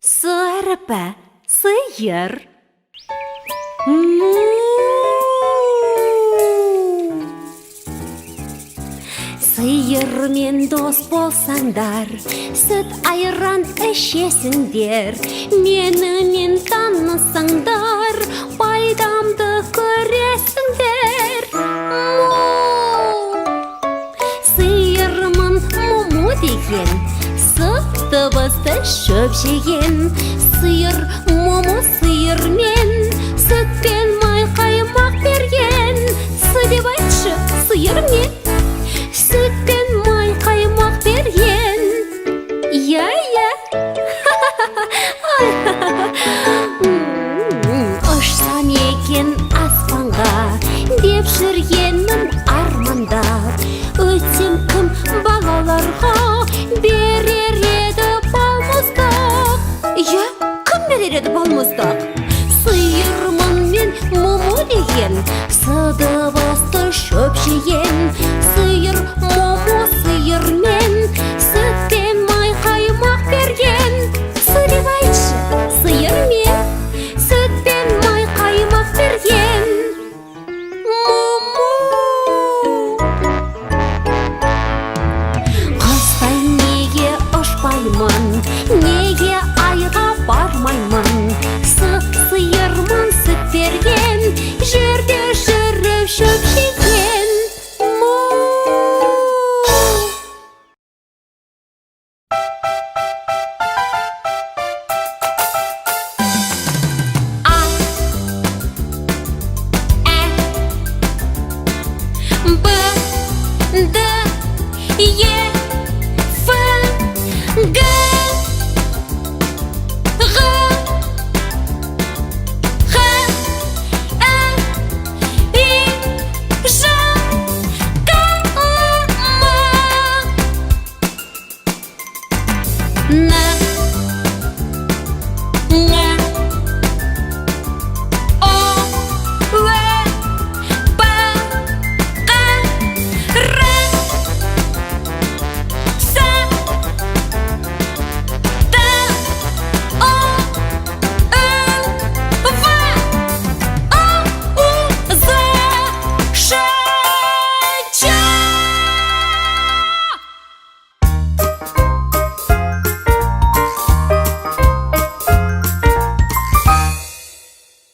Сырпа, сыйыр. Сыйырмен дос болсаңдар, сүт айран ішесіңдер. Менімен танысаңдар, пайдамды көресіңдер. Сыйырмын мұму деген, сүт дыбысты шөп жеген. Сыйыр мұму сыйырмен, сүтпен май қаймақ берген. Сы деп айтшы, сыйыр мен, сүтпен май қаймақ берген. Иә. Ұшсам екен аспанға, деп жүргенмін армандап. Өтсем кім балаларға берер еді балмұздақ? Иә, кім берер еді балмұздақ? Сыйырмын мен мұму деген, сыдыбысты шөп жеген. Сыйыр мұму сыйырмен, сүттен май қаймақ берген. Сы деп айтшы, сыйыр мен, сүттен май қаймақ берген. Мұму. Құстай неге ұшпаймын,